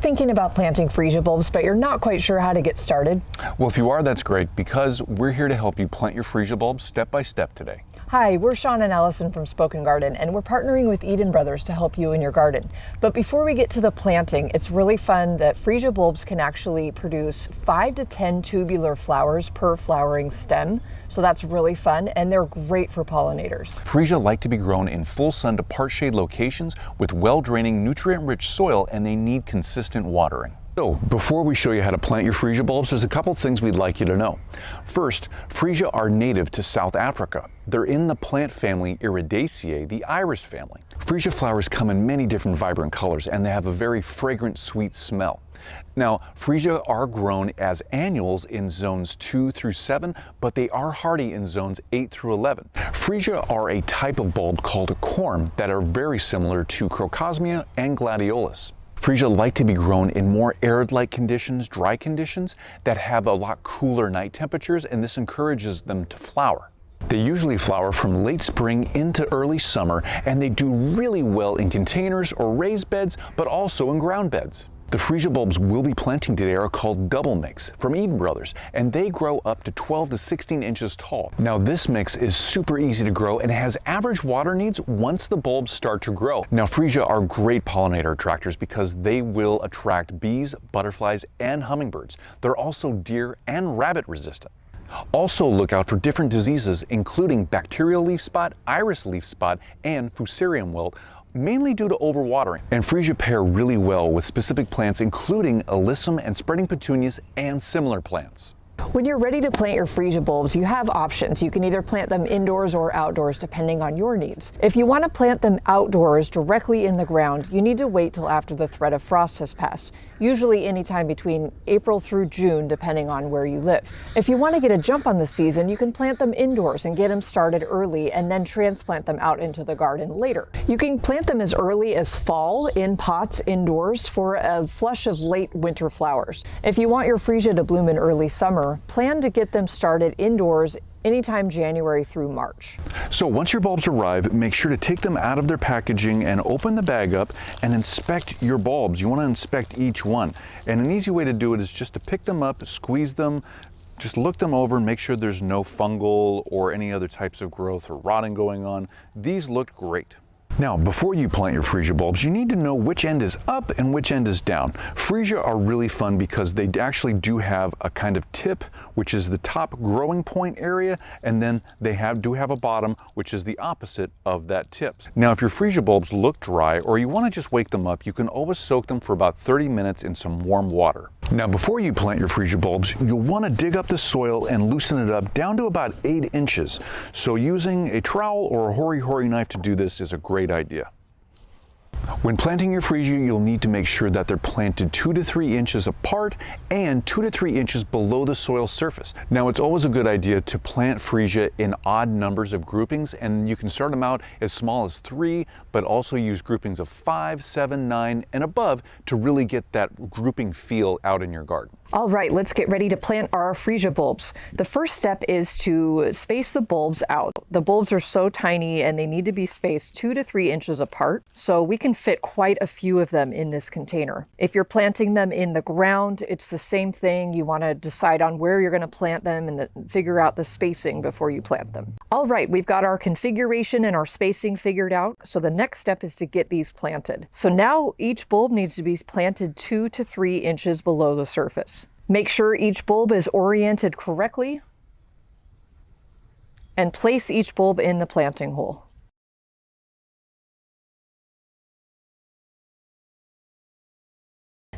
thinking about planting freesia bulbs, but you're not quite sure how to get started? Well, if you are, that's great, because we're here to help you plant your freesia bulbs step by step today. Hi, we're Sean and Allison from Spoken Garden, and we're partnering with Eden Brothers to help you in your garden. But before we get to the planting, it's really fun that freesia bulbs can actually produce 5 to 10 tubular flowers per flowering stem. So that's really fun, and they're great for pollinators. Freesia like to be grown in full sun to part shade locations with well-draining, nutrient-rich soil, and they need consistent watering. So, before we show you how to plant your freesia bulbs, there's a couple things we'd like you to know. First, freesia are native to South Africa. They're in the plant family Iridaceae, the iris family. Freesia flowers come in many different vibrant colors, and they have a very fragrant, sweet smell. Now, freesia are grown as annuals in zones 2 through 7, but they are hardy in zones 8 through 11. Freesia are a type of bulb called a corm that are very similar to Crocosmia and Gladiolus. Freesia like to be grown in more arid-like conditions, dry conditions that have a lot cooler night temperatures, and this encourages them to flower. They usually flower from late spring into early summer, and they do really well in containers or raised beds, but also in ground beds. The freesia bulbs we'll be planting today are called double mix from Eden Brothers, and they grow up to 12 to 16 inches tall. Now this mix is super easy to grow and has average water needs once the bulbs start to grow. Now freesia are great pollinator attractors because they will attract bees, butterflies, and hummingbirds. They're also deer and rabbit resistant. Also look out for different diseases including bacterial leaf spot, iris leaf spot, and fusarium wilt, mainly due to overwatering. And freesia pair really well with specific plants including alyssum and spreading petunias and similar plants. When you're ready to plant your freesia bulbs, you have options. You can either plant them indoors or outdoors depending on your needs. If you want to plant them outdoors directly in the ground, you need to wait till after the threat of frost has passed, usually anytime between April through June depending on where you live. If you want to get a jump on the season, you can plant them indoors and get them started early and then transplant them out into the garden later. You can plant them as early as fall in pots indoors for a flush of late winter flowers. If you want your freesia to bloom in early summer, plan to get them started indoors anytime January through March. So once your bulbs arrive, make sure to take them out of their packaging and open the bag up and inspect your bulbs. You want to inspect each one. And an easy way to do it is just to pick them up, squeeze them, just look them over and make sure there's no fungal or any other types of growth or rotting going on. These look great. Now, before you plant your freesia bulbs, you need to know which end is up and which end is down. Freesia are really fun because they actually do have a kind of tip, which is the top growing point area, and then they do have a bottom, which is the opposite of that tip. Now, if your freesia bulbs look dry or you want to just wake them up, you can always soak them for about 30 minutes in some warm water. Now, before you plant your freesia bulbs, you'll want to dig up the soil and loosen it up down to about 8 inches. So using a trowel or a hori-hori knife to do this is a great idea. When planting your freesia, you'll need to make sure that they're planted 2 to 3 inches apart and 2 to 3 inches below the soil surface. Now, it's always a good idea to plant freesia in odd numbers of groupings, and you can start them out as small as 3, but also use groupings of 5, 7, 9, and above to really get that grouping feel out in your garden. All right, let's get ready to plant our freesia bulbs. The first step is to space the bulbs out. The bulbs are so tiny and they need to be spaced 2 to 3 inches apart, so we can fit quite a few of them in this container. If you're planting them in the ground, it's the same thing. You want to decide on where you're going to plant them and figure out the spacing before you plant them. All right, we've got our configuration and our spacing figured out, so the next step is to get these planted. So now each bulb needs to be planted 2 to 3 inches below the surface. Make sure each bulb is oriented correctly and place each bulb in the planting hole.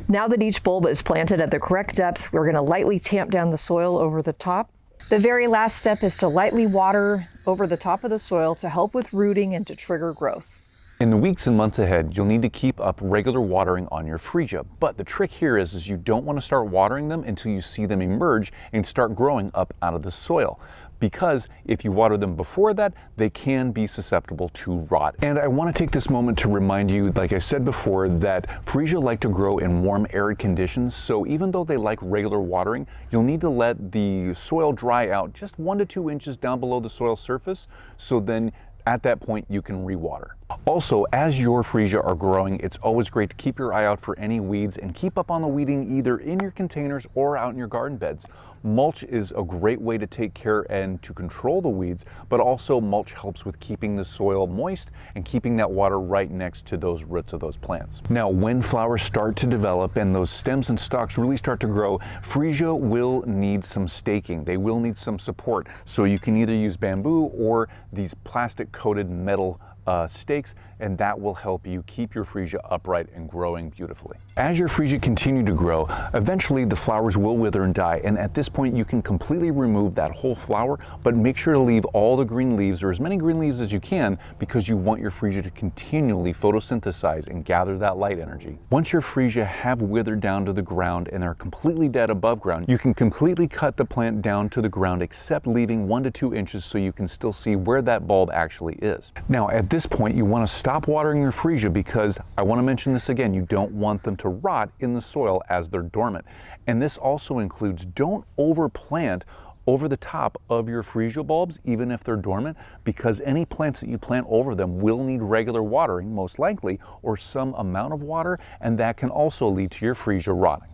Now that each bulb is planted at the correct depth, we're going to lightly tamp down the soil over the top. The very last step is to lightly water over the top of the soil to help with rooting and to trigger growth. In the weeks and months ahead, you'll need to keep up regular watering on your freesia, but the trick here is you don't want to start watering them until you see them emerge and start growing up out of the soil, because if you water them before that, they can be susceptible to rot. And I want to take this moment to remind you, like I said before, that freesia like to grow in warm, arid conditions, so even though they like regular watering, you'll need to let the soil dry out just 1 to 2 inches down below the soil surface, so then At that point, you can rewater. Also, as your freesia are growing, it's always great to keep your eye out for any weeds and keep up on the weeding either in your containers or out in your garden beds. Mulch is a great way to take care and to control the weeds, but also mulch helps with keeping the soil moist and keeping that water right next to those roots of those plants. Now, when flowers start to develop and those stems and stalks really start to grow, freesia will need some staking. They will need some support. So you can either use bamboo or these plastic coated metal stakes, and that will help you keep your freesia upright and growing beautifully. As your freesia continue to grow, eventually the flowers will wither and die, and at this point you can completely remove that whole flower, but make sure to leave all the green leaves, or as many green leaves as you can, because you want your freesia to continually photosynthesize and gather that light energy. Once your freesia have withered down to the ground and are completely dead above ground, you can completely cut the plant down to the ground except leaving 1 to 2 inches so you can still see where that bulb actually is. Now, at this point you want to stop watering your freesia because, I want to mention this again, you don't want them to rot in the soil as they're dormant. And this also includes, don't overplant over the top of your freesia bulbs, even if they're dormant, because any plants that you plant over them will need regular watering, most likely, or some amount of water, and that can also lead to your freesia rotting.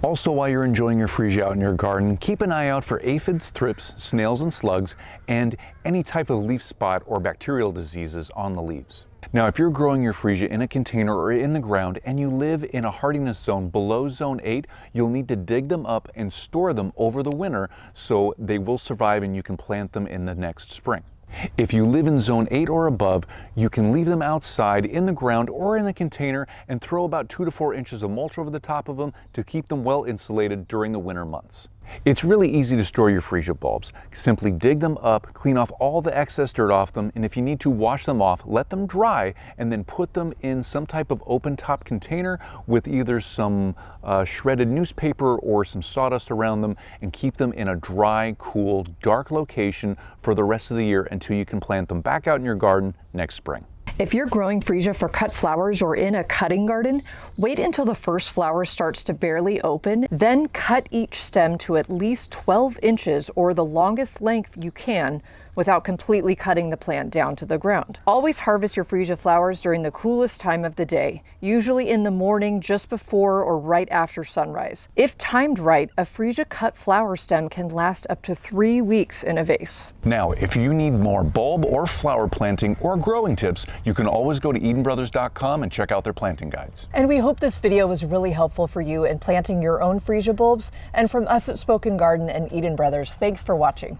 Also, while you're enjoying your freesia out in your garden, keep an eye out for aphids, thrips, snails and slugs, and any type of leaf spot or bacterial diseases on the leaves. Now, if you're growing your freesia in a container or in the ground and you live in a hardiness zone below zone 8, you'll need to dig them up and store them over the winter so they will survive and you can plant them in the next spring. If you live in zone 8 or above, you can leave them outside in the ground or in a container and throw about 2 to 4 inches of mulch over the top of them to keep them well insulated during the winter months. It's really easy to store your freesia bulbs. Simply dig them up, clean off all the excess dirt off them, and if you need to wash them off, let them dry, and then put them in some type of open top container with either some shredded newspaper or some sawdust around them, and keep them in a dry, cool, dark location for the rest of the year until you can plant them back out in your garden next spring. If you're growing freesia for cut flowers or in a cutting garden, wait until the first flower starts to barely open, then cut each stem to at least 12 inches or the longest length you can without completely cutting the plant down to the ground. Always harvest your freesia flowers during the coolest time of the day, usually in the morning just before or right after sunrise. If timed right, a freesia cut flower stem can last up to 3 weeks in a vase. Now, if you need more bulb or flower planting or growing tips, you can always go to EdenBrothers.com and check out their planting guides. And we hope this video was really helpful for you in planting your own freesia bulbs. And from us at Spoken Garden and Eden Brothers, thanks for watching.